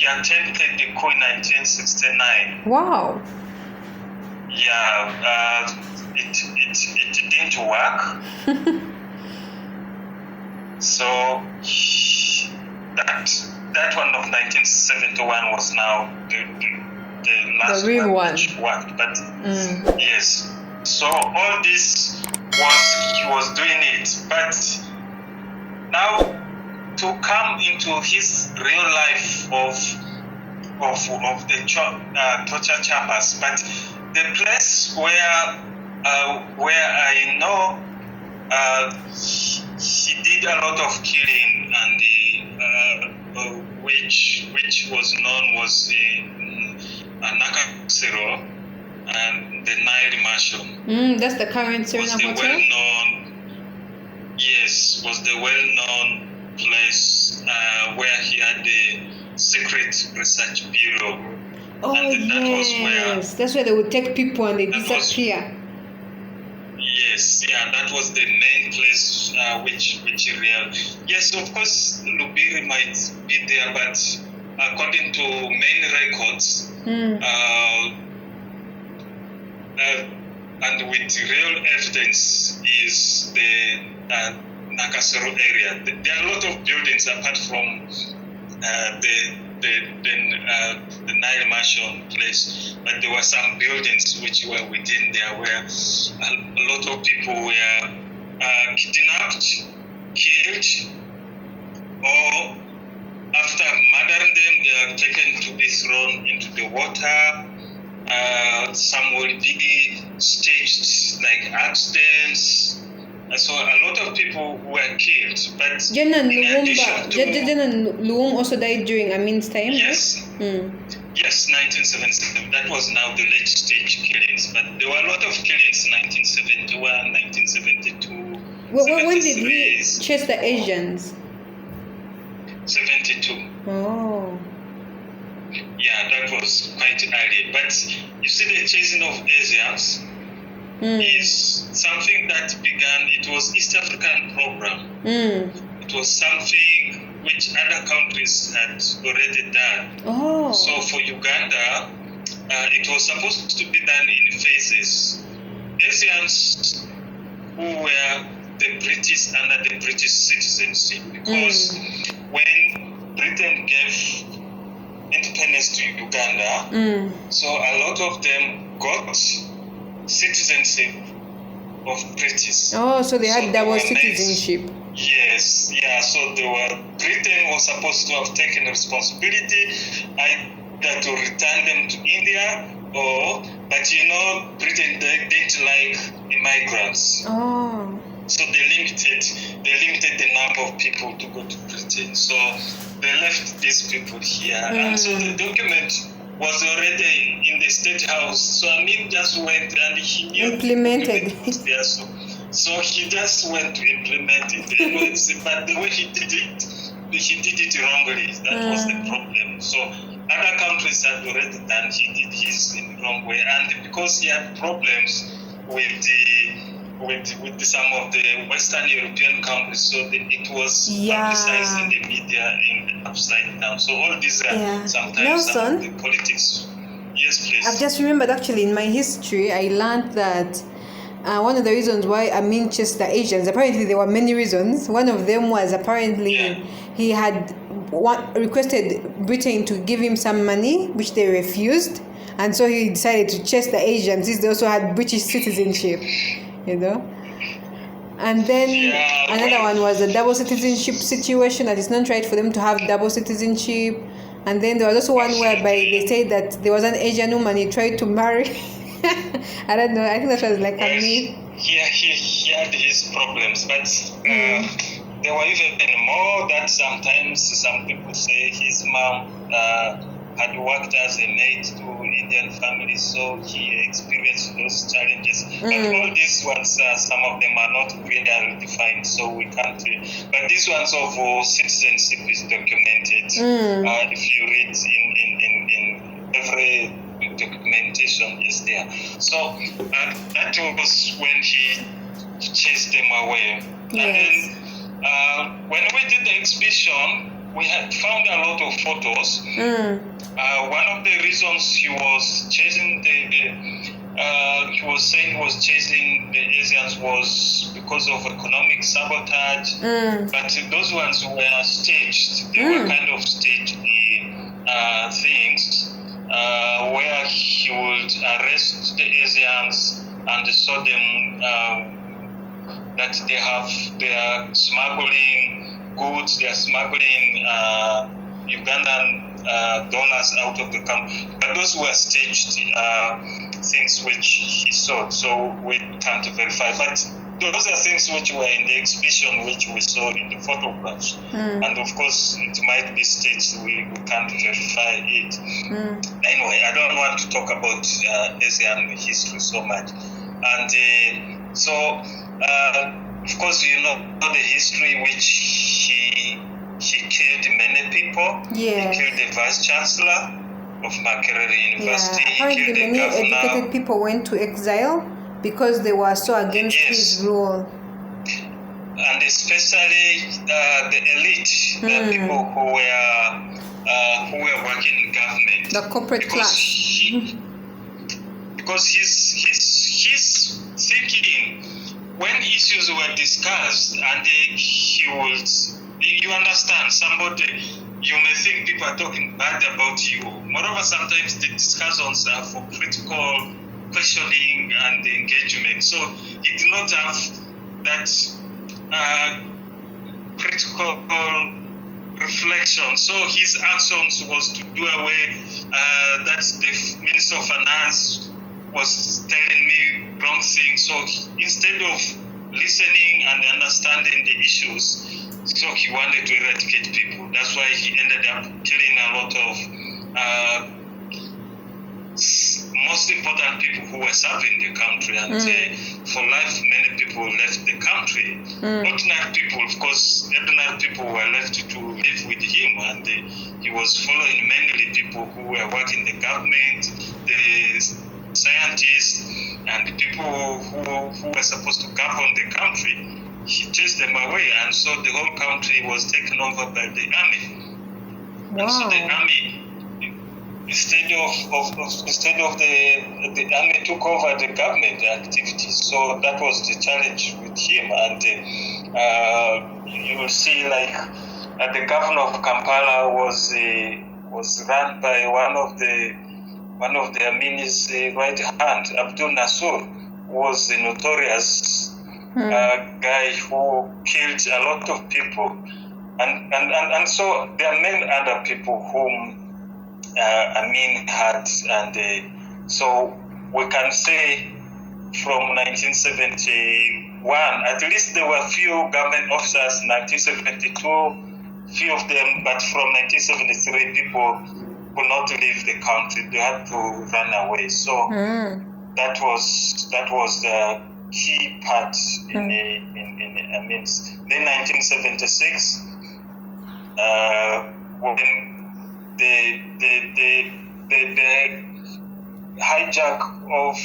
he attempted the coup in 1969. Wow. Yeah, it didn't work. So that one of 1971 was now the last real one which worked. But yes, so all this he was doing it, but now to come into his real life of the torture chambers, but the place where I know he did a lot of killing, and which was known was the Nakamanya and the Nile Mansion. That's the current Serena Hotel? Was the well-known place where he had the secret research bureau. Oh, and yes. That's where they would take people and they disappear. That was the main place which real. Yes, of course, Lubiri might be there, but according to main records, and with real evidence, is the Nakasero area. There are a lot of buildings apart from the Nile Mansion place, but there were some buildings which were within there where a lot of people were kidnapped, killed, or after murdering them, they are taken to be thrown into the water. Some will be staged like accidents. So a lot of people were killed. But General Luwum also died during Amin's time? Yes. Right? Yes, 1977. That was now the late stage killings. But there were a lot of killings in 1971, 1972. When did he chase the Asians? 72. Oh. Yeah, that was quite early. But you see, the chasing of Asians is something that began. It was East African program. It was something which other countries had already done. Oh. So for Uganda, it was supposed to be done in phases. Asians who were the British under the British citizenship, because when Britain gave independence to Uganda, so a lot of them got citizenship of British. Oh, so they had double citizenship. Yes, yeah. So Britain was supposed to have taken responsibility either to return them to India, but Britain didn't like immigrants. Oh. So they limited the number of people to go to Britain. So they left these people here, and so the document was already in the State House. So Amin just went and he implemented it there. So he just went to implement it. But the way he did it wrongly. That was the problem. So other countries had already done. He did his in the wrong way, and because he had problems with some of the Western European countries, so it was publicized in the media in upside down. So all these are sometimes some of the politics. Yes, please. I've just remembered, actually, in my history, I learned that one of the reasons why Amin chased the Asians, apparently there were many reasons. One of them was apparently he had requested Britain to give him some money, which they refused, and so he decided to chase the Asians since they also had British citizenship. And then another one was a double citizenship situation, that it's not right for them to have double citizenship. And then there was also one whereby they said that there was an Asian woman he tried to marry. I don't know, I think that was like a myth. Yeah, he had his problems, but there were even more that sometimes some people say his mom had worked as a maid to Indian families, so he experienced those challenges. But all these ones, some of them are not really defined, so we can't. But these ones of citizenship is documented. If you read in every documentation is there. So that was when he chased them away. Yes. And then when we did the expulsion, we had found a lot of photos. One of the reasons he was chasing he was saying was chasing the Asians was because of economic sabotage. But those ones were staged. They were kind of staged things where he would arrest the Asians and show them that they are smuggling goods, they are smuggling Ugandan dollars out of the country. But those were staged things which he saw, so we can't verify. But those are things which were in the exhibition which we saw in the photographs. And of course, it might be staged, we can't verify it. Anyway, I don't want to talk about Asian history so much. And of course, you know the history which he killed many people. Yeah. He killed the vice chancellor of Makerere University. Yeah. Apparently, many educated people went to exile because they were so against his rule. And especially the elite, the people who were working in government, the corporate class. Because he's thinking, when issues were discussed, and he would, you understand, somebody, you may think people are talking bad about you. Moreover, sometimes the discussions are for critical questioning and engagement. So he did not have that critical reflection. So his actions was to do away that the Minister of Finance was telling me wrong thing. So instead of listening and understanding the issues, so he wanted to eradicate people. That's why he ended up killing a lot of most important people who were serving the country. And for life, many people left the country. Ordinary people, of course, ordinary people were left to live with him. And he was following mainly people who were working in the government, the scientists, and the people who were supposed to govern the country. He chased them away, and so the whole country was taken over by the army. Wow. And so the army, instead of the army took over the government activities. So that was the challenge with him. And you will see, like, the governor of Kampala was run by one of the Amin's right hand, Abdul Nasur, was a notorious guy who killed a lot of people, and so there are many other people whom Amin had, and so we can say from 1971, at least there were few government officers. 1972, few of them, but from 1973, people could not leave the country; they had to run away. So that was the key part in Amin's. Then 1976, when the hijack of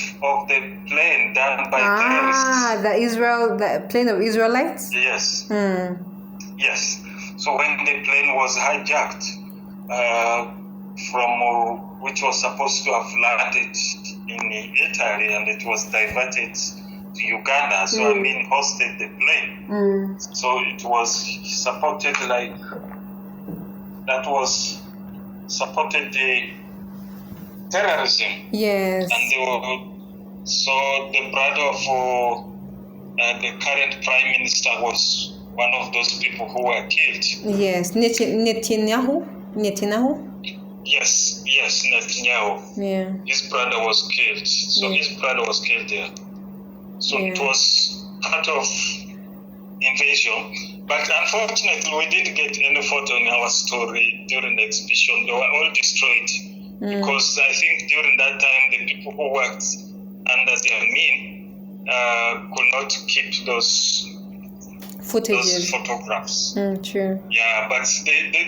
the plane done by terrorists. The plane of Israelites? Yes. Yes. So when the plane was hijacked from which was supposed to have landed in Italy, and it was diverted to Uganda, so Amin hosted the plane. So it was supported supported the terrorism. Yes. And so the brother of the current prime minister was one of those people who were killed. Yes, Netanyahu. Yes, Netanyahu. Yeah. His brother was killed. So his brother was killed there. So it was part of invasion. But unfortunately, we didn't get any photo in our story during the exhibition. They were all destroyed. Because I think during that time, the people who worked under the Amin could not keep those photographs. True. Yeah, but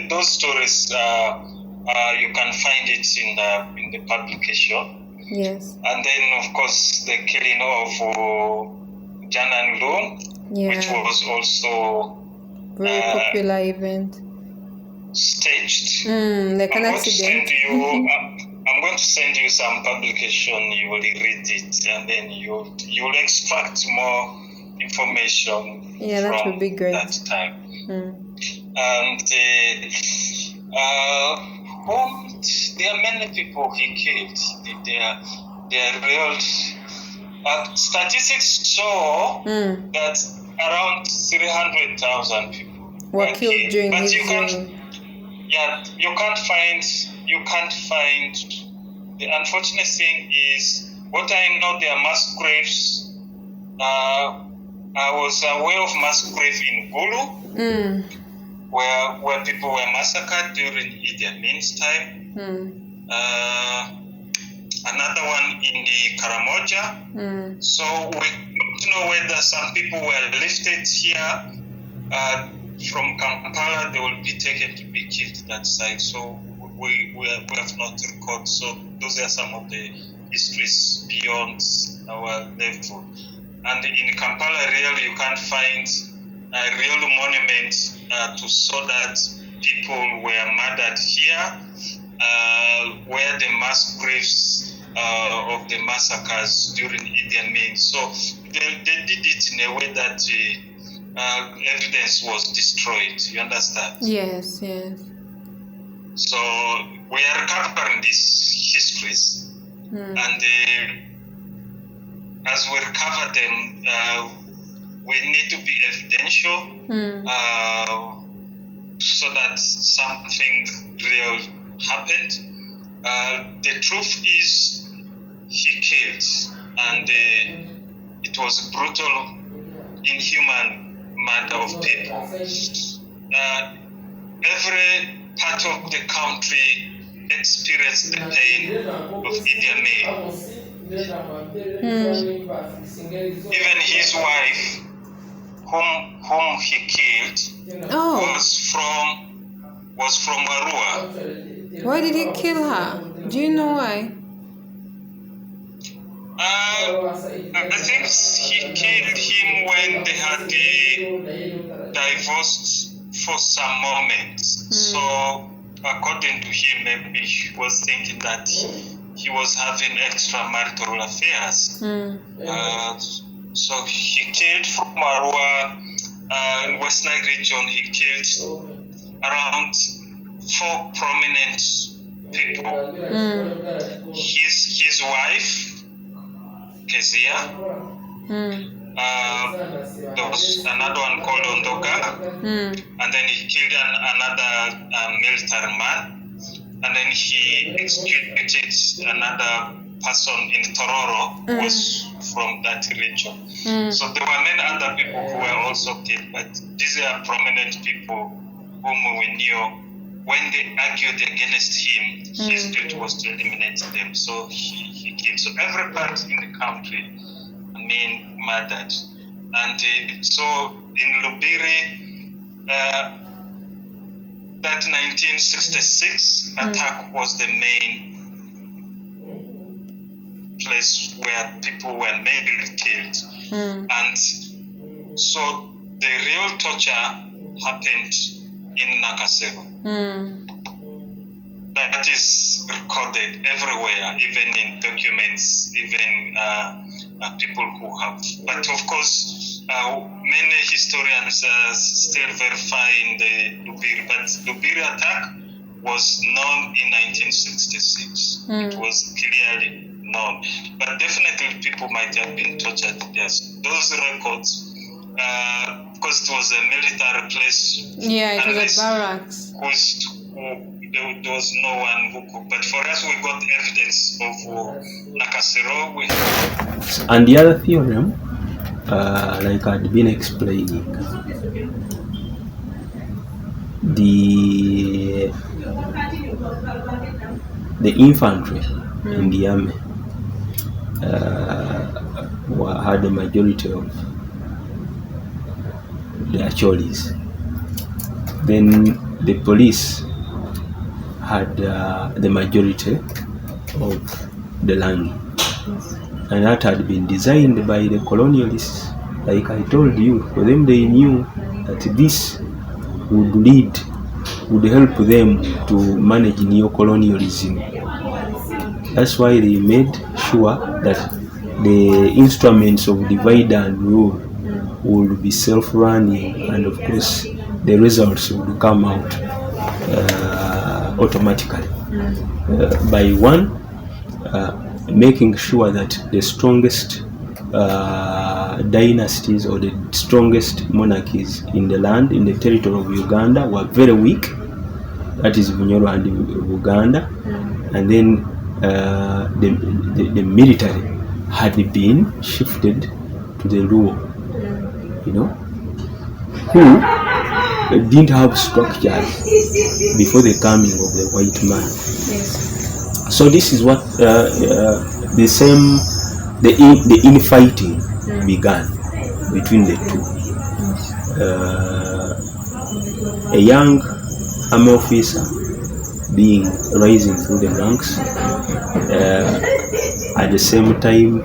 those stories, you can find it in the publication. Yes. And then, of course, the killing of Janan Loon, which was also very popular event. staged. Like an accident. I'm going to send you some publication. You will read it, and then you'll extract more information. Yeah, that would be great. That time. And there are many people he killed. They are real. Statistics show that around 300,000 people were killed during his reign. Yeah, you can't find. The unfortunate thing is, what I know, there are mass graves. I was aware of mass grave in Gulu, where people were massacred during Idi Amin's time. Another one in the Karamoja. So we don't know whether some people were lifted here from Kampala. They will be taken to be killed that side. So we have not recorded. So those are some of the histories beyond our level. And in Kampala, really, you can't find a real monument to show that people were murdered here, where the mass graves of the massacres during Idi Amin. So they did it in a way that evidence was destroyed. You understand? Yes. So we are recovering these histories, and as we recover them, we need to be evidential, so that something real happened. The truth is, he killed, and it was brutal, inhuman murder of people. Every part of the country experienced the pain of Idi Amin. Even his wife, whom he killed, was from Arua. Why did he kill her? Do you know why? I think he killed him when they had divorced for some moments. So according to him, maybe he was thinking that he was having extramarital affairs. So he killed from Arua, in West Nile region. He killed around 4 prominent people. His wife, Kezia. There was another one called Ondoga, and then he killed another military man. And then he executed another person in Tororo who was from that region. So there were many other people who were also killed, but these are prominent people whom we knew. When they argued against him, his duty was to eliminate them. So he killed. So every part in the country, murdered. And so in Lubiri, that 1966 attack was the main place where people were mainly killed. And so the real torture happened in Nakasero. That is recorded everywhere, even in documents, even people who have. But of course, many historians still verifying the Lubiri. But Lubiri attack was known in 1966. It was clearly known. But definitely people might have been tortured. Yes, those records, because it was a military place. Yeah, it was a barracks. There was no one who could. But for us, we got evidence of Nakasero. And the other theorem, like I'd been explaining, the infantry in the army had a majority of the Acholis. Then the police had the majority of the Langi. And that had been designed by the colonialists. Like I told you, for them they knew that this would lead would help them to manage neo-colonialism. That's why they made sure that the instruments of divide and rule would be self-running, and of course the results would come out automatically by one making sure that the strongest dynasties or the strongest monarchies in the land, in the territory of Uganda, were very weak. That is Bunyoro and Uganda. And then the military had been shifted to the Luo, who didn't have structures before the coming of the white man. So this is what the infighting began between the two. A young army officer rising through the ranks. At the same time,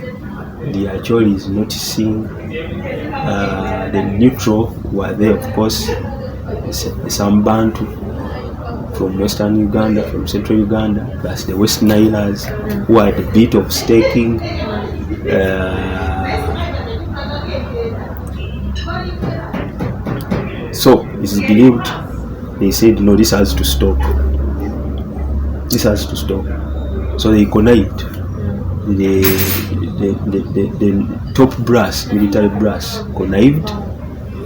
the Acholi is noticing the neutral who are there, of course, some Bantu from Western Uganda, from Central Uganda, plus the West Nilers who are at the bit of staking. So it is believed, they said, no, this has to stop. This has to stop. So they connived. The top brass, military brass, connived,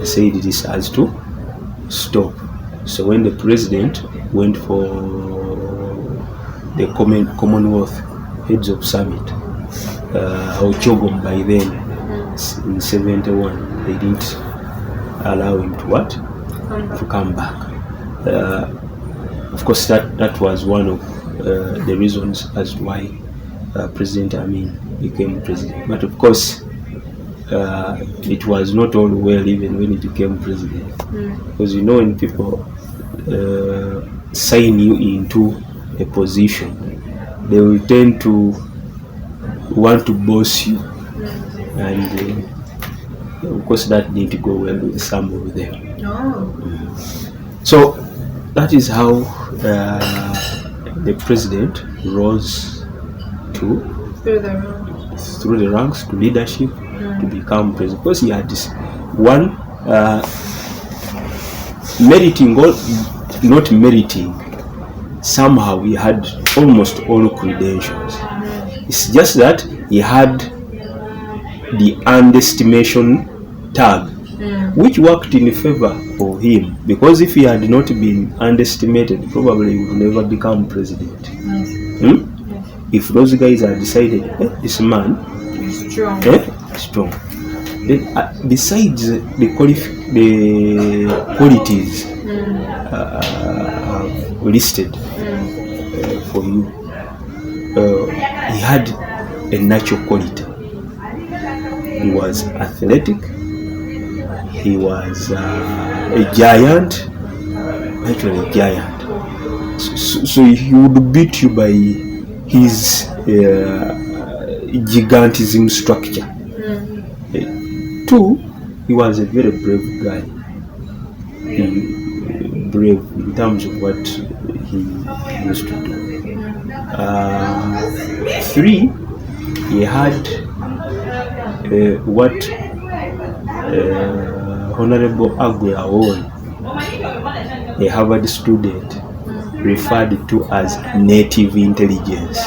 said this has to stop. So when the president went for the Commonwealth Heads of Summit, Ochogom by then, in 71, they didn't allow him to come back. Of course, that was one of the reasons as to why President Amin became president. But of course, it was not all well even when he became president. Because when people sign you into a position, they will tend to want to boss you. And of course that didn't go well with some of them. So that is how the president rose through the ranks to leadership to become president. Because he had this one meriting or not meriting, somehow he had almost all credentials. It's just that he had the underestimation tag, which worked in favor for him, because if he had not been underestimated, probably he would never become president. If those guys had decided, this man is strong. Then, besides the qualities listed for you, he had a natural quality. He was athletic. He was a giant, actually a giant. So he would beat you by his gigantism structure. Two, he was a very brave guy. Brave in terms of what he used to do. Three, he had what Honorable Agwe Awon, a Harvard student, referred to as native intelligence.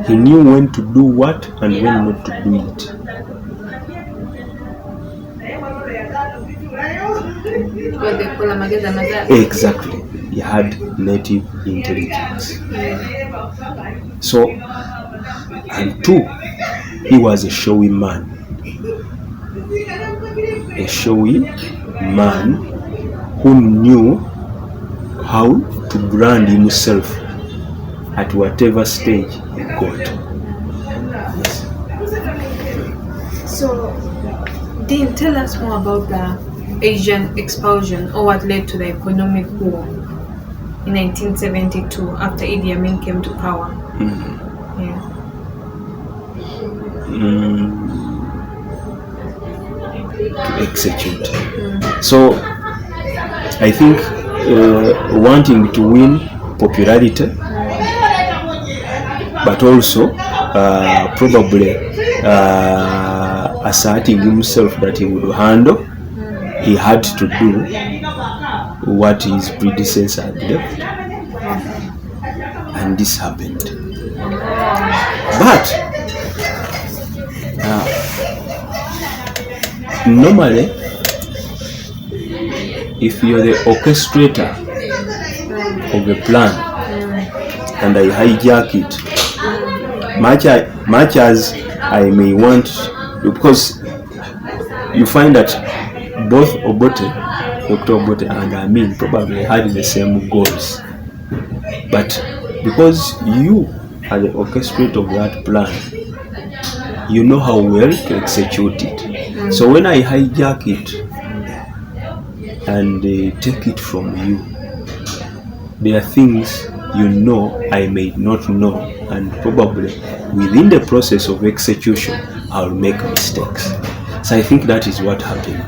He knew when to do what and when not to do it. Exactly. He had native intelligence. So, and two, he was a showy man. A showy man who knew how to brand himself at whatever stage he got. Yes. So, Dean, tell us more about the Asian expulsion, or what led to the economic war in 1972 after Idi Amin came to power. To execute. So I think wanting to win popularity, but also probably asserting himself that he would handle, he had to do what his predecessor had left, and this happened. But normally, if you're the orchestrator of a plan and I hijack it, much as I may want, because you find that both Dr. Obote and Amin probably had the same goals, but because you are the orchestrator of that plan, you know how well to execute it. So when I hijack it and take it from you, there are things you know I may not know, and probably within the process of execution I'll make mistakes. So I think that is what happened.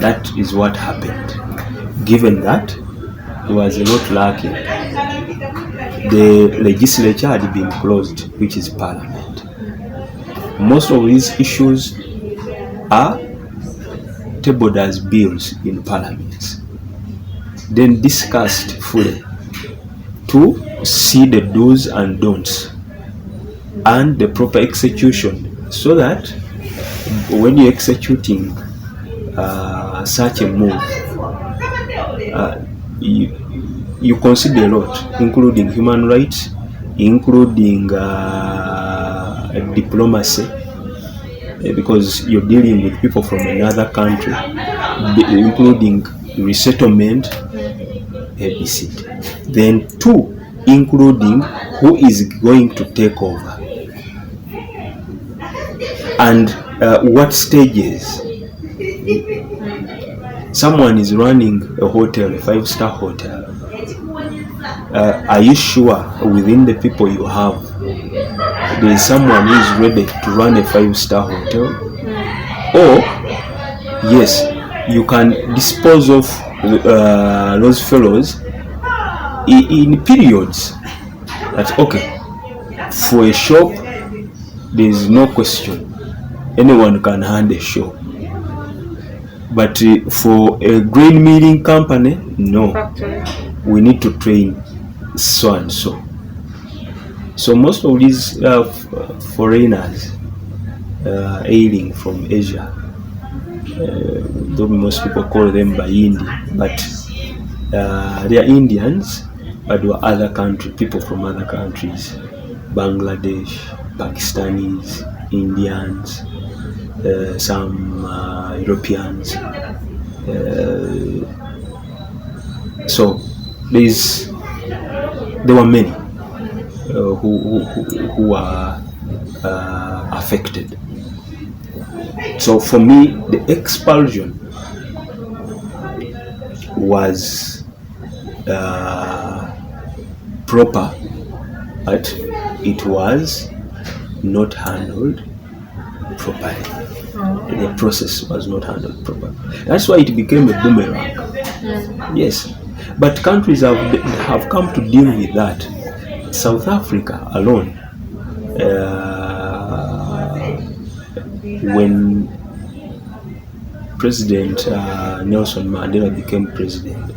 That is what happened. Given that there was a lot lacking, the legislature had been closed, which is parliament. Most of these issues are tabled as bills in parliaments, then discussed fully to see the do's and don'ts and the proper execution, so that when you're executing such a move, you consider a lot, including human rights, including diplomacy, because you're dealing with people from another country, including resettlement, ABC. Then two, including who is going to take over and what stages. Someone is running a hotel, a 5-star hotel. Are you sure within the people you have there is someone who is ready to run a 5-star hotel? Or yes, you can dispose of those fellows in periods. That okay, for a shop there is no question, anyone can hand a shop. But for a grain milling company, no. We need to train so and so. So most of these foreigners hailing from Asia, though most people call them Bayindi, but they are Indians, but there were other countries, people from other countries, Bangladesh, Pakistanis, Indians, some Europeans. So there were many who are affected. So for me, the expulsion was proper, but it was not handled properly. The process was not handled properly. That's why it became a boomerang. Yes, but countries have come to deal with that. South Africa alone, when President Nelson Mandela became president,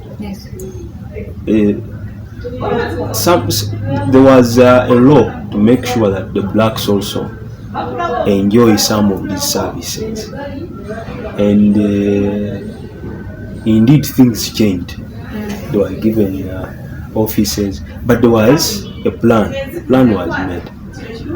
there was a law to make sure that the blacks also enjoy some of these services, and indeed things changed. They were given offices, but there was a plan. The plan was made,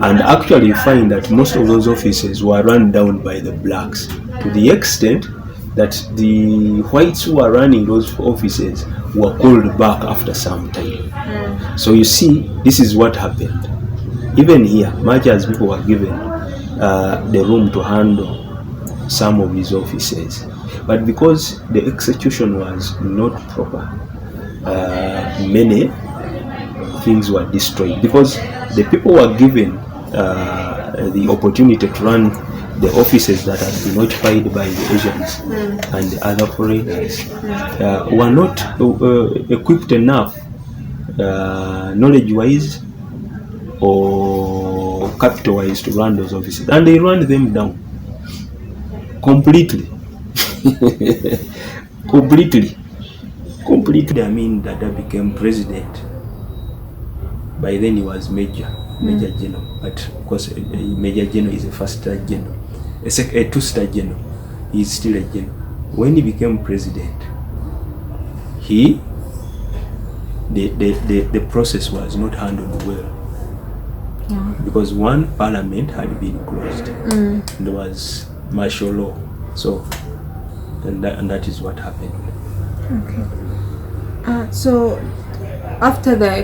and actually you find that most of those offices were run down by the blacks, to the extent that the whites who were running those offices were called back after some time. So you see, this is what happened. Even here, much as people were given the room to handle some of these offices, but because the execution was not proper, many things were destroyed, because the people were given the opportunity to run the offices that had been occupied by the Asians and the other foreigners were not equipped enough, knowledge-wise or capital-wise, to run those offices, and they ran them down completely. completely. I mean, Dada became president. By then he was Major General, but of course a Major General is a first-star general. A two-star general, he is still a general. When he became president, the process was not handled well. Because one, parliament had been closed. There was martial law. So, and that is what happened. Okay. So after the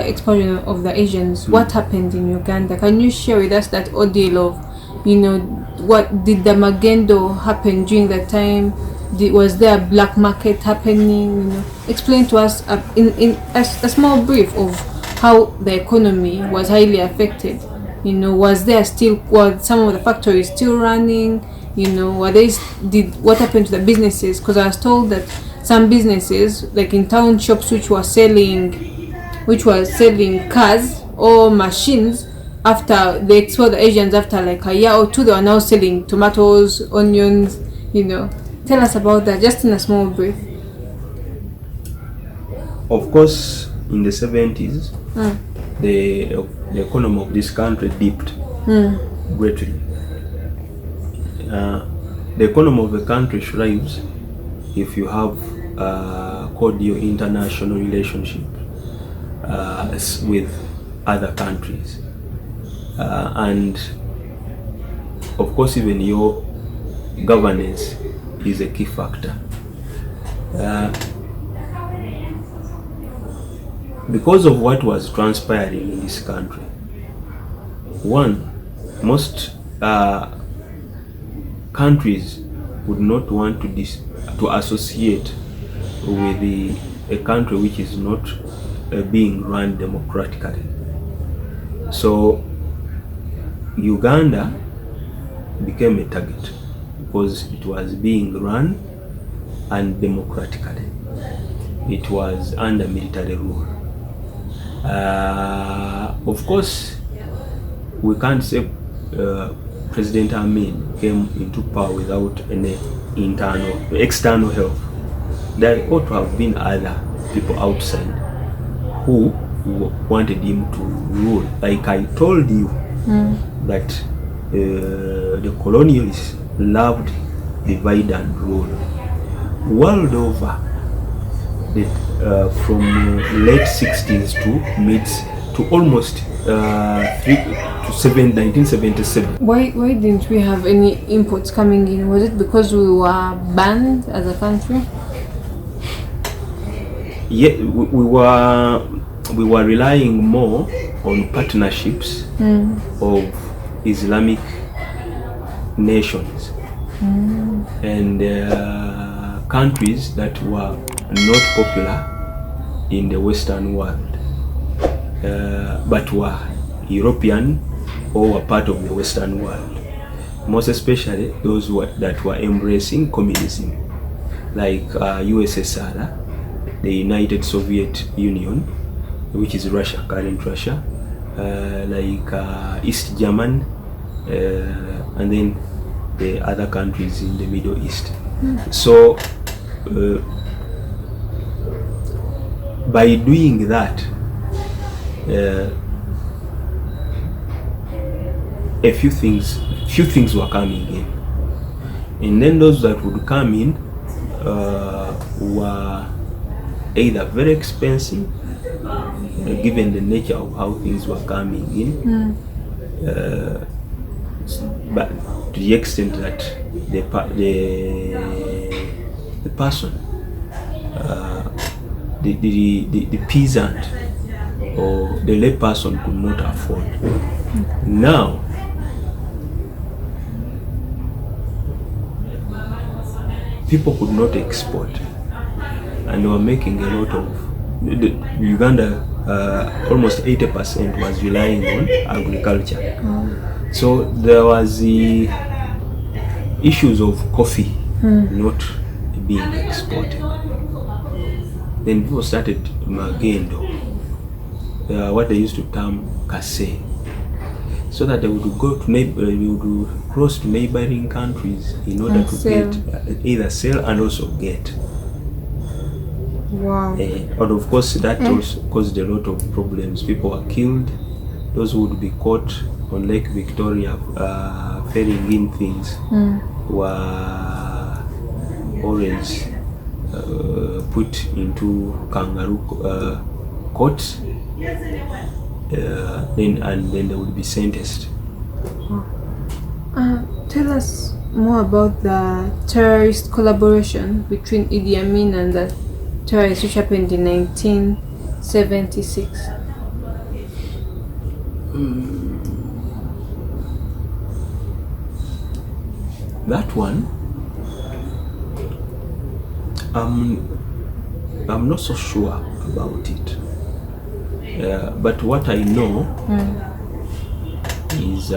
expulsion of the Asians, what happened in Uganda? Can you share with us that ordeal of, what did the magendo happen during that time? Was there a black market happening? Explain to us in a small brief of how the economy was highly affected. Was some of the factories still running? What happened to the businesses? Because I was told that some businesses, like in town shops, which were selling cars or machines, after they expelled the Asians, after like a year or two, they are now selling tomatoes, onions. Tell us about that, just in a small brief. Of course, in the 70s, the economy of this country dipped greatly. The economy of the country thrives if you have cordial international relationship with other countries, and of course even your governance is a key factor. Because of what was transpiring in this country, most countries would not want to associate with a country which is not being run democratically. So Uganda became a target because it was being run undemocratically. It was under military rule. Of course, we can't say President Amin came into power without any external help. There ought to have been other people outside who wanted him to rule. Like I told you, that the colonialists loved divide and rule. World over, from late 60s to almost 1977. Why didn't we have any imports coming in? Was it because we were banned as a country? Yeah, we were relying more on partnerships of Islamic nations and countries that were not popular in the Western world, but were European or were part of the Western world. Most especially those that were embracing communism, like USSR, the United Soviet Union, which is Russia, current Russia, like East Germany, and then the other countries in the Middle East. So by doing that, a few things were coming in, and then those that would come in were either very expensive, given the nature of how things were coming in, but to the extent that the person, the peasant or the lay person could not afford. Now, people could not export, and they were making a lot of. Uganda almost 80% was relying on agriculture. So there was the issues of coffee not being exported. Then people started magendo, what they used to term kase, so that they would go to they would cross to neighboring countries in order to get either sell and also get. Wow. And of course that also caused a lot of problems. People were killed. Those who would be caught on Lake Victoria ferrying in things were always put into kangaroo court, then they would be sentenced. Tell us more about the terrorist collaboration between Idi Amin and the terrorists which happened in 1976. That one, I'm not so sure about it. But what I know is,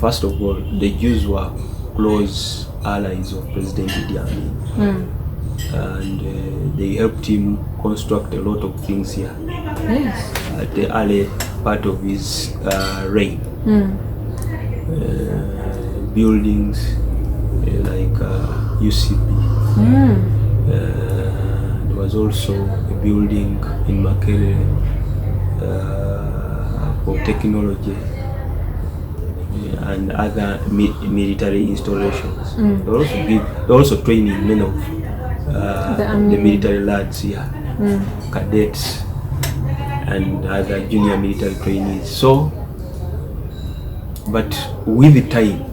first of all, the Jews were close allies of President Idi Amin, and they helped him construct a lot of things here. Yes. At the early part of his reign. Buildings like UCP. There was also a building in Makere for technology and other military installations. They were also training many of the military lads here, cadets and other junior military trainees. So, but with the time,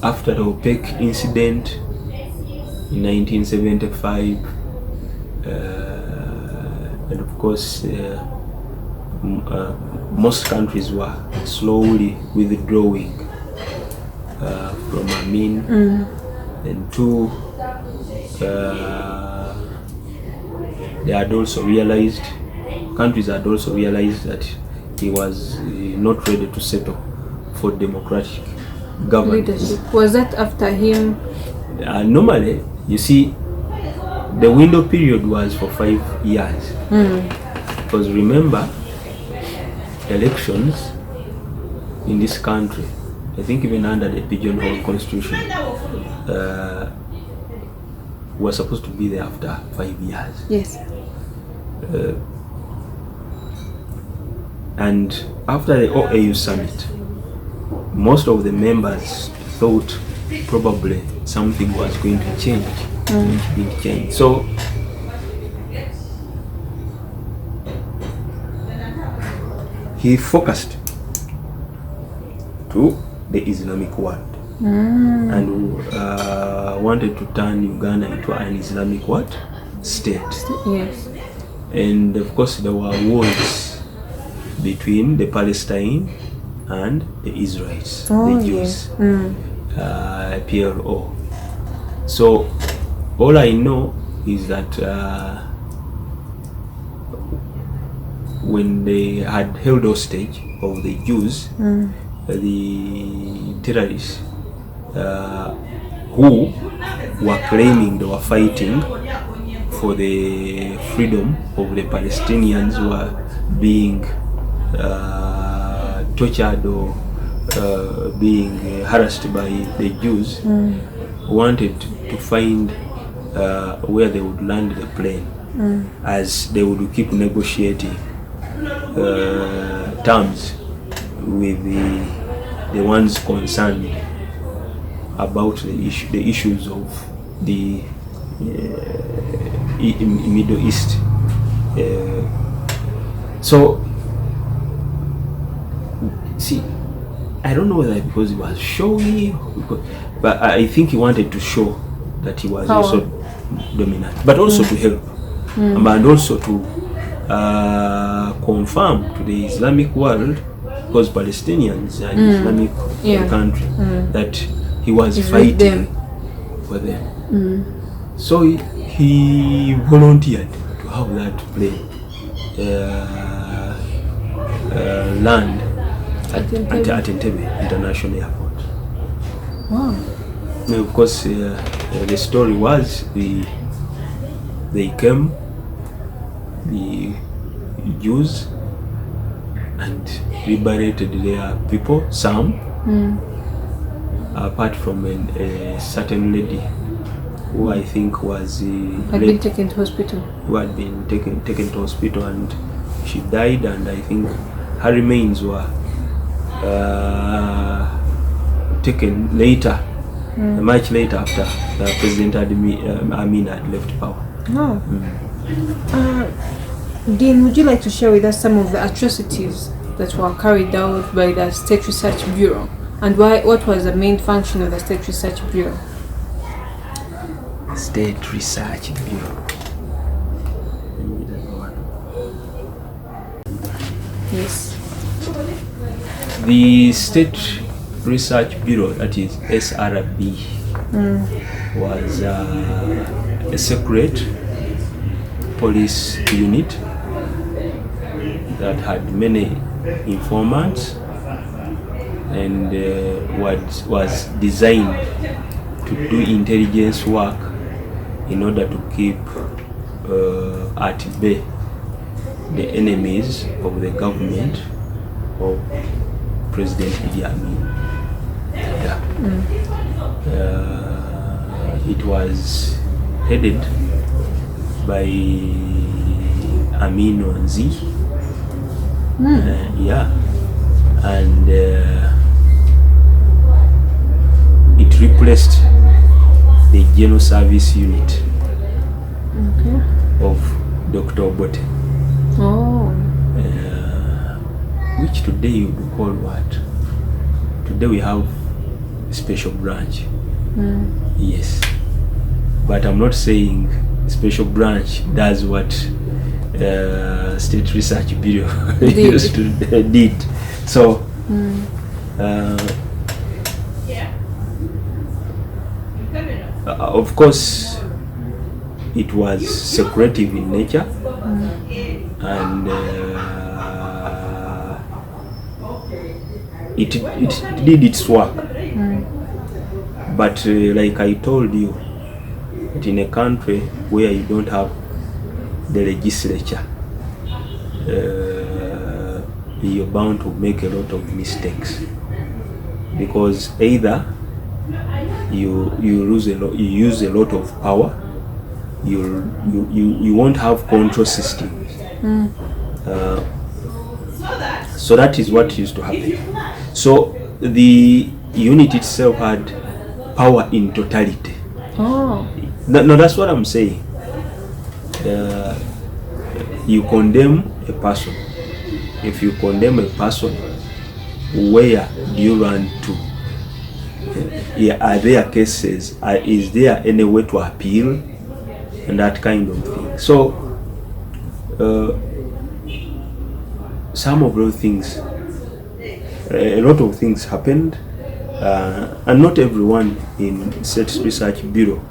after the OPEC incident in 1975, and of course most countries were slowly withdrawing from Amin, and two, countries had also realized that he was not ready to settle for democratic governance. Leadership. Was that after him? Normally, you see, the window period was for 5 years. Because remember, elections in this country, I think even under the pigeonhole constitution, were supposed to be there after 5 years. Yes. And after the OAU summit, most of the members thought probably something was going to change. So he focused to the Islamic world and wanted to turn Uganda into an Islamic what? State. Yes. And of course there were wars between the Palestine and the Israelites, the Jews, PLO. So all I know is that when they had held hostage of the Jews, the terrorists who were claiming they were fighting for the freedom of the Palestinians who were being tortured or being harassed by the Jews, wanted to find where they would land the plane, as they would keep negotiating terms with the ones concerned about the issues of the Middle East. So, see, I don't know whether because he was showy, but I think he wanted to show that he was also dominant, but also to help, and also to confirm to the Islamic world, because Palestinians are an Islamic country, that he was fighting for them. So he he volunteered to have that plane land at Entebbe International Airport. Wow. Now, of course, the story was they came, the Jews, and liberated their people, some, apart from a certain lady who I think was Had been taken to hospital. Who had been taken to hospital, and she died, and I think her remains were taken later, much later after President Amin had left power. Oh. Dean, would you like to share with us some of the atrocities that were carried out by the State Research Bureau, and what was the main function of the State Research Bureau? State Research Bureau. Yes. The State Research Bureau, that is SRB, was a secret police unit that had many informants and was designed to do intelligence work in order to keep at bay the enemies of the government of President Idi Amin. It was headed by Amin Wanzi. And it replaced the General Service Unit of Dr. Obote. Oh. Which today you would call what? Today we have a special branch. Yes. But I'm not saying special branch does what State Research Bureau used to did. So of course it was secretive in nature, and it did its work. But like I told you, that in a country where you don't have the legislature, you're bound to make a lot of mistakes, because either you use a lot of power, you won't have control systems. So that is what used to happen. So the unit itself had power in totality. Oh. No, that's what I'm saying. You condemn a person. If you condemn a person, where do you run to? Are there cases? Is there any way to appeal? And that kind of thing. So, some of those things, a lot of things happened, and not everyone in State Research Bureau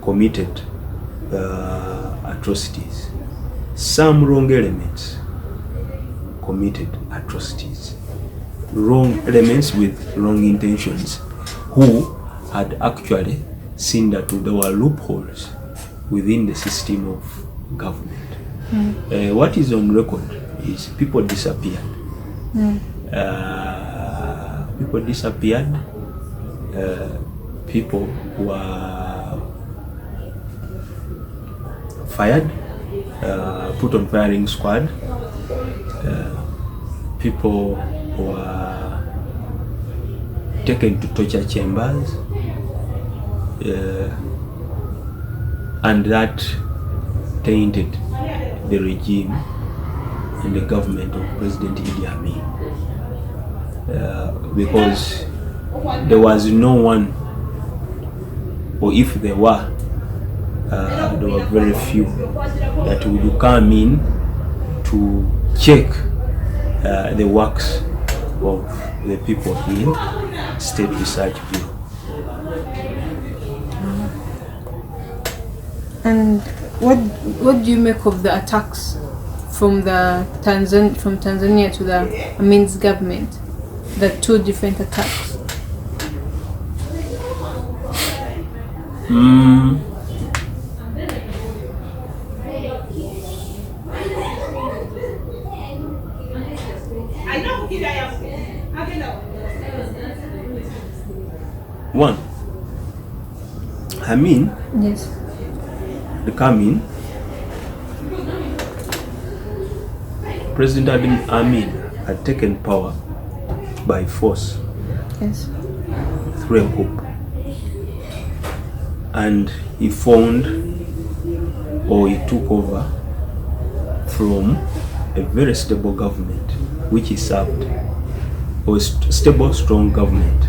committed atrocities. Some wrong elements committed atrocities. Wrong elements with wrong intentions, who had actually seen that there were loopholes within the system of government. What is on record is people disappeared. People disappeared. People were fired, put on firing squad. People were taken to torture chambers, and that tainted the regime and the government of President Idi Amin, because there was no one, or if there were very few that would come in to check the works of the people in State Research Bureau. And what do you make of the attacks from Tanzania to the Amin's government? The two different attacks. One, Amin, Yes. the coming, President Amin had taken power by force Yes. through a coup, and he found, or he took over from a very stable government which he served, or stable, strong government.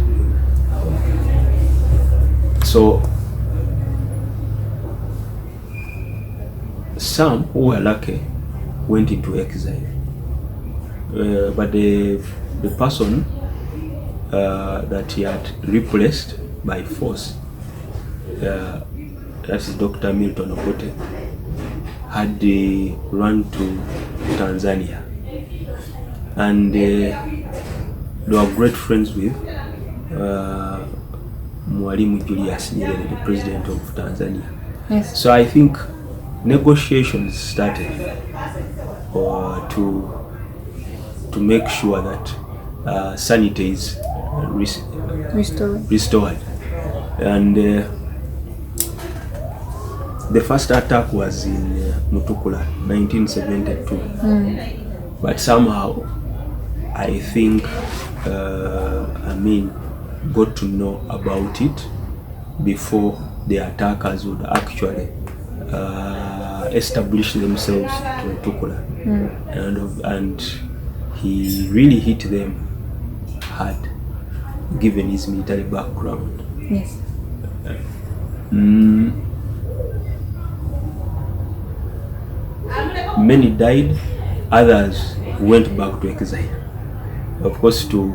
So some who were lucky went into exile, but the person that he had replaced by force, that is Dr. Milton Obote, had run to Tanzania, and they were great friends with Mwalimu Julius Nyerere, the president of Tanzania. Yes. So I think negotiations started to make sure that sanity is restored. And the first attack was in Mutukula, 1972. But somehow I think Amin got to know about it before the attackers would actually establish themselves to Mutukula. And he really hit them hard, given his military background. Yes. Many died, others went back to exile. Of course, to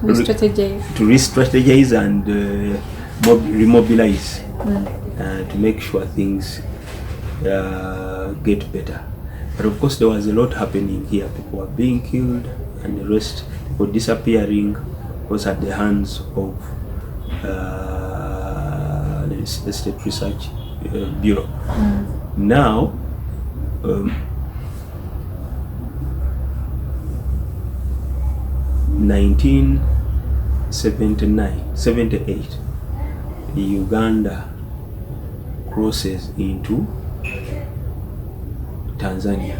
re-strategize and remobilize, to make sure things get better. But of course, there was a lot happening here. People were being killed, and the rest, people disappearing, was at the hands of the State Research Bureau. Now, 1978, Uganda crosses into Tanzania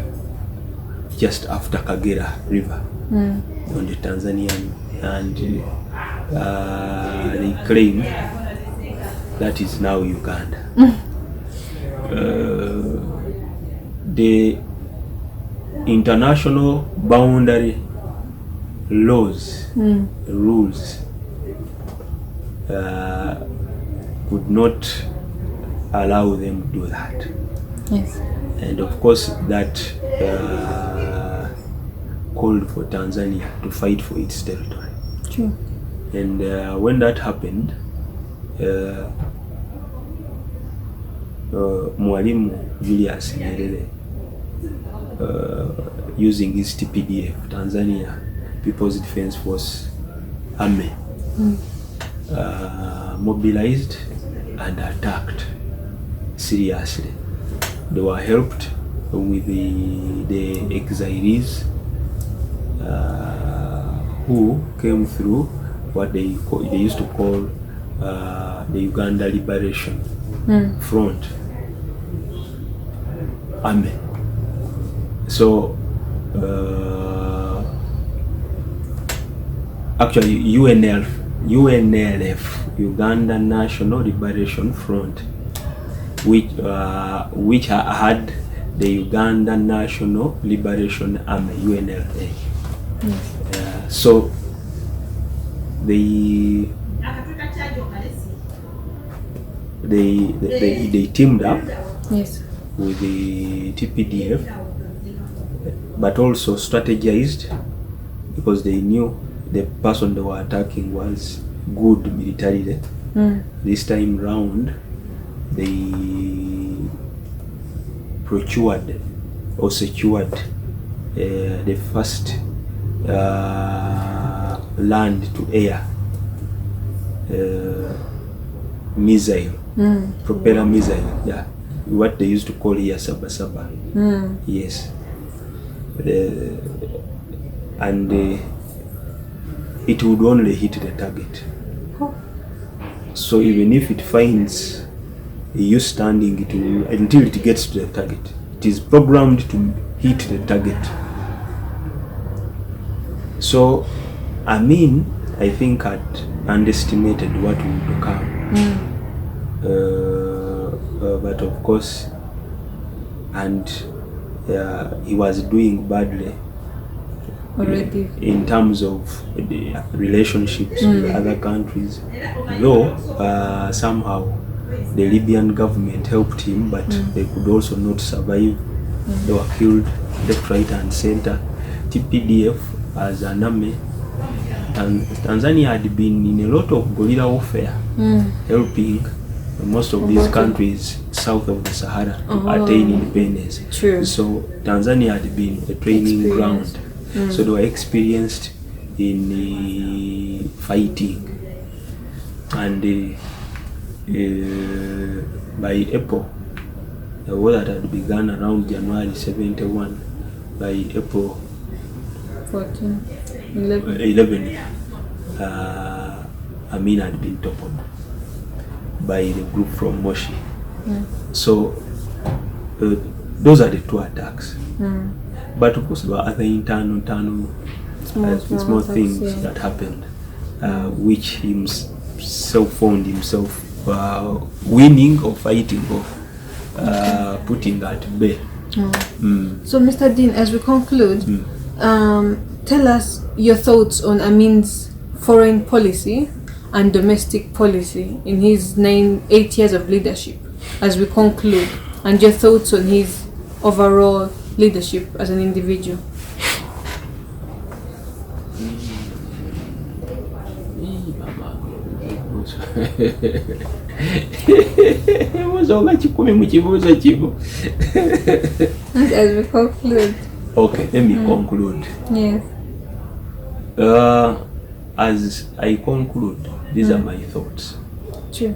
just after Kagera River on the Tanzanian, and they claim that is now Uganda. The international boundary laws, rules could not allow them to do that. Yes. And of course that called for Tanzania to fight for its territory. True. And when that happened, Mwalimu Julius Nyerere, using his TPDF, Tanzania People's Defense Force Army, mobilized and attacked seriously. They were helped with the exiles who came through what they used to call the Uganda Liberation Front Army. So actually UNLF, Uganda National Liberation Front, which had the Uganda National Liberation Army, UNLA. So they teamed up with the TPDF, but also strategized, because they knew the person they were attacking was good militarily. This time round, they procured or secured the first land to air missile, propeller missile, yeah, what they used to call here Sabasaba. Yes. And it would only hit the target. So even if it finds you standing, it will, until it gets to the target. It is programmed to hit the target. So Amin, I think, had underestimated what would come. But of course, and he was doing badly already in terms of the relationships with other countries, though somehow the Libyan government helped him, but they could also not survive. They were killed left, right and center. TPDF as an army, and Tanzania had been in a lot of guerrilla warfare, helping most of these countries south of the Sahara to attain independence. True. So Tanzania had been a training ground. So they were experienced in fighting. And by April, the war that had begun around January 71, by April 11, Amin had been toppled by the group from Moshi. So those are the two attacks. But of course there were other internal small things that happened, which himself found himself winning or fighting or putting at bay. So Mr. Dean, as we conclude, tell us your thoughts on Amin's foreign policy and domestic policy in his 8 years of leadership, as we conclude, and your thoughts on his overall leadership as an individual. As we conclude. Okay, let me conclude. Yes. As I conclude, these are my thoughts. True.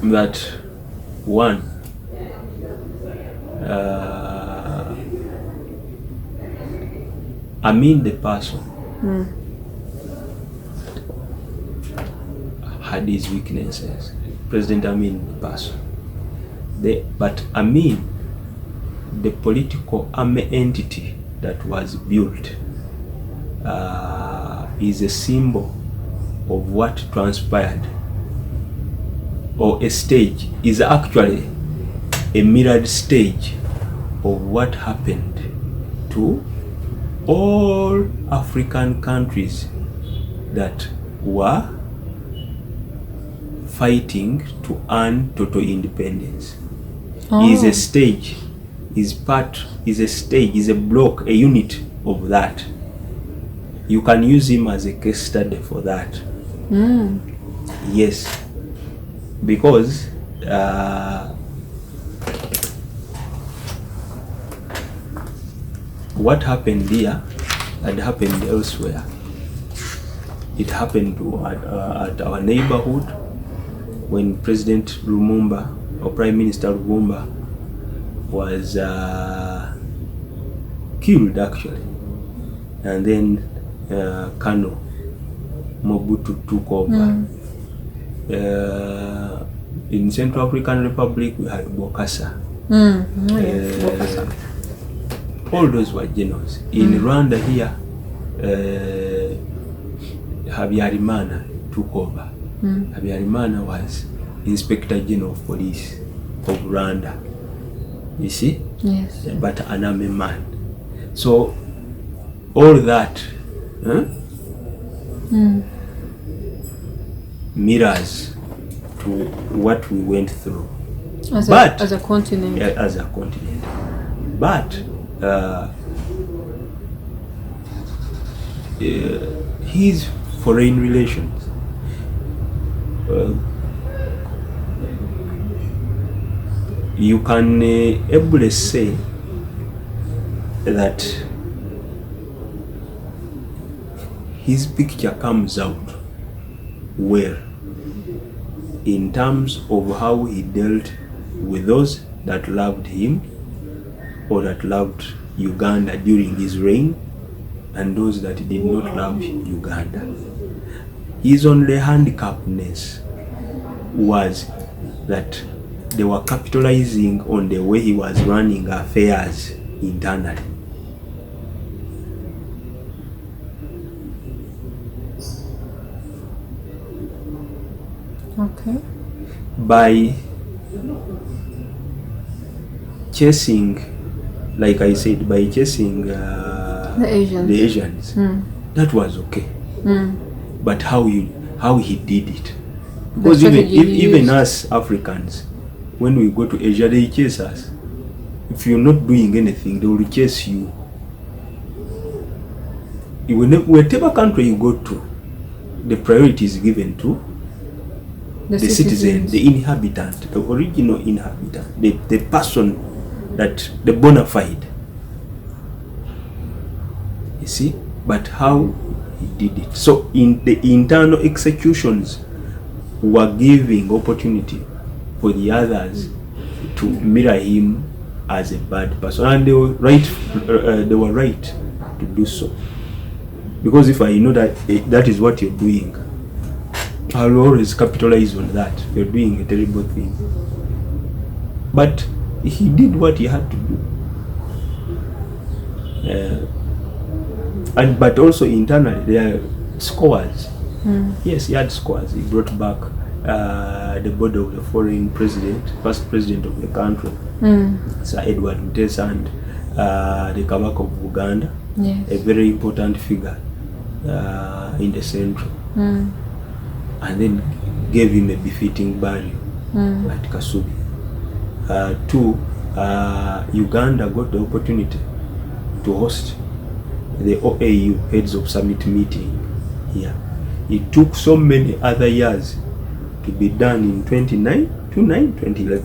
That one, Amin the person had his weaknesses. President Amin the person. But Amin, the political army entity that was built, is a symbol of what transpired, or a stage, is actually a mirrored stage of what happened to all African countries that were fighting to earn total independence. Is a stage, is a stage, is a block, a unit of that. You can use him as a case study for that. Yes, because what happened here had happened elsewhere. It happened at our neighborhood when President Lumumba, or Prime Minister Lumumba, was killed actually, and then Kano Mobutu took over. In Central African Republic we had Bokassa. Bokassa. All those were generals. In Rwanda here, Habyarimana took over. Habyarimana was Inspector General of Police of Rwanda. You see? Yes. But an army man. So all that mirrors to what we went through. As a continent. Yeah, as a continent. But his foreign relations, you can ably say that his picture comes out well in terms of how he dealt with those that loved him or that loved Uganda during his reign and those that did not love Uganda. His only handicapness was that they were capitalizing on the way he was running affairs internally. Okay. By chasing, like I said, by chasing The Asians. That was okay. But how he did it, The because strategy he even used. us Africans, when we go to Asia, they chase us. If you're not doing anything, they will chase you. Whatever country you go to, the priority is given to the citizen, the inhabitant, the original inhabitant, the person, that the bona fide. You see, but how he did it. So in the internal executions were giving opportunity for the others to mirror him as a bad person, and they were right. To do so, because if I know that that is what you're doing, I will always capitalize on that. You're doing a terrible thing. But he did what he had to do. But also internally, there are scores. Yes, he had scores. He brought back the board of the foreign president, first president of the country, Sir Edward Mutesa, and the Kabaka of Uganda, Yes. a very important figure in the central. And then gave him a befitting burial at Kasubi. Two, Uganda got the opportunity to host the OAU Heads of Summit meeting here. It took so many other years to be done in 2011.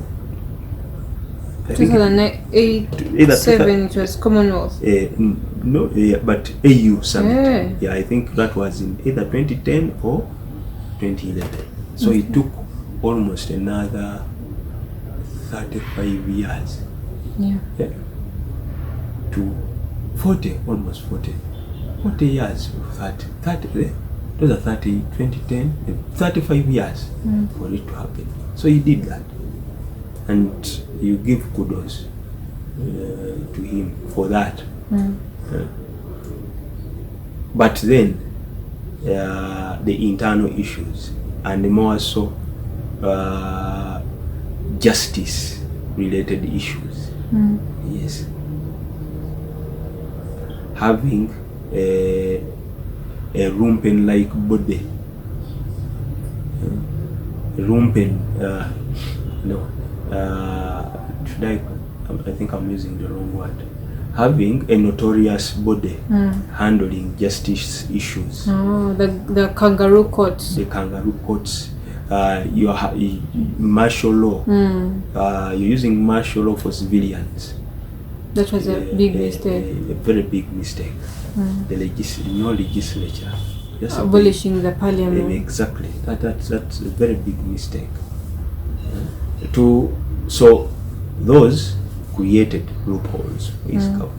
I think 2008, 7, it was Commonwealth. But AU Summit. Yeah. I think that was in either 2010 or 2011. So it took almost another 35 years. Yeah. To 40 years of 30, those are 30, 2010, 35 years for it to happen. So he did that. And you give kudos to him for that. But then the internal issues, and more so justice related issues. Yes. Having a lumpen like body. I think I'm using the wrong word. Having a notorious body handling justice issues. Oh, the kangaroo courts. The kangaroo courts. Martial law. You're using martial law for civilians. That was a big mistake. A very big mistake. The legislature. Just Abolishing the parliament. Exactly. That's a very big mistake. So those created loopholes for his government.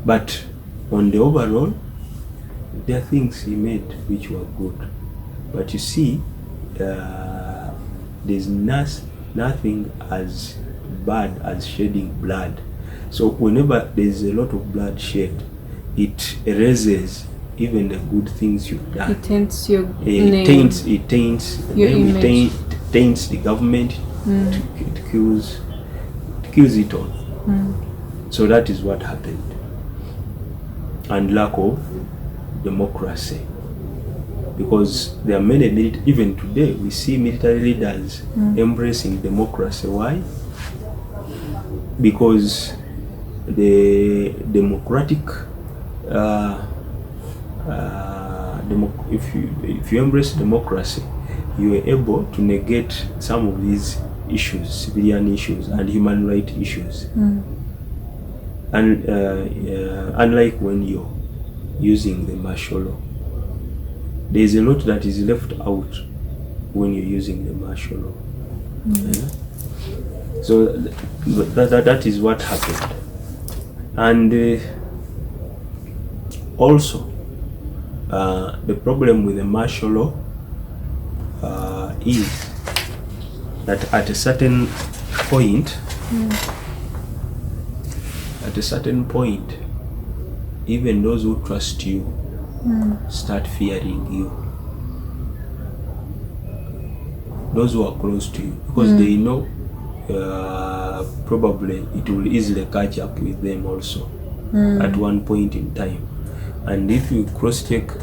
But on the overall, there are things he made which were good. But you see, there's nothing as bad as shedding blood. So whenever there's a lot of blood shed, it erases even the good things you've done. It taints your name. It taints your name, image. It taints the government. It kills it all. So that is what happened. And lack of democracy. Because there are many even today we see military leaders embracing democracy. Why? Because the democratic if you embrace democracy, you were able to negate some of these issues, civilian issues and human rights issues. And unlike when you're using the martial law, there is a lot that is left out when you're using the martial law. So that is what happened. And also the problem with the martial law is that at a certain point, even those who trust you start fearing you. Those who are close to you, because they know probably it will easily catch up with them also at one point in time. And if you cross-check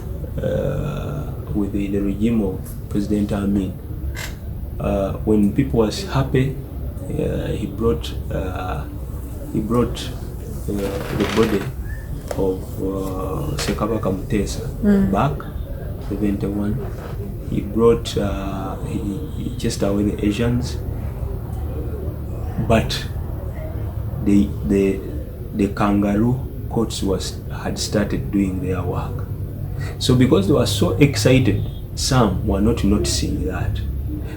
with the regime of President Amin, when people was happy, he brought the body of Sekabaka Mutesa back, 71. He brought, he chased away the Asians, but the kangaroo courts had started doing their work. So because they were so excited, some were not noticing that,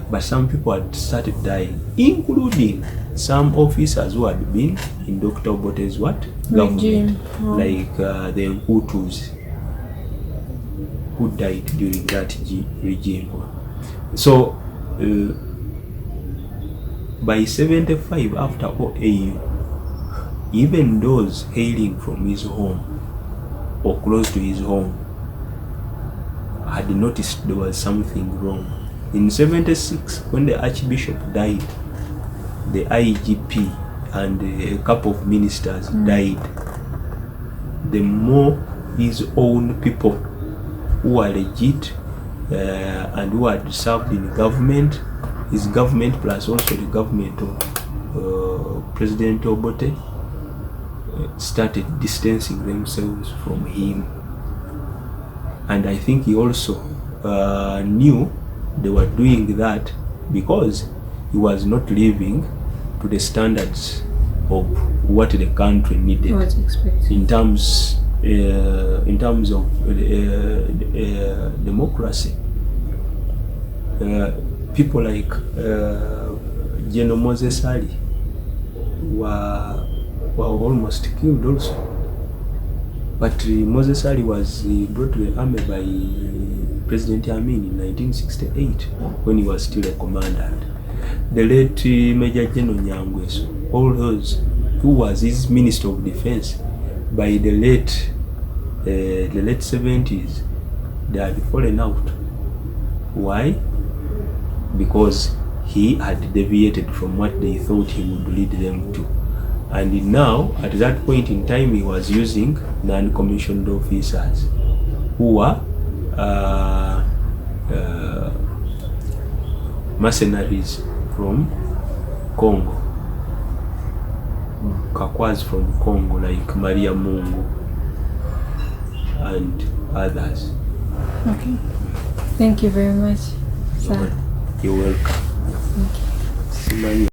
but some people had started dying, including some officers who had been in Dr. Obote's government, like the Hutus who died during that regime. So by 75, after OAU, even those hailing from his home or close to his home had noticed there was something wrong. In 76, when the Archbishop died, the IGP and a couple of ministers died. The more his own people who are legit and who had served in government, his government plus also the government of President Obote, started distancing themselves from him. And I think he also knew they were doing that because he was not living to the standards of what the country needed in terms of democracy. People like General Moses Ali were almost killed also. But Moses Ali was brought to the army by President Amin in 1968 when he was still a commandant. The late Major General Nyangweso, all those who was his Minister of Defense, by the late 70s, they had fallen out. Why? Because he had deviated from what they thought he would lead them to. And now, at that point in time, he was using non-commissioned officers who were mercenaries from Congo, Kakwas from Congo, like Maria Mungu and others. Okay. Thank you very much, sir. You're welcome. Thank you.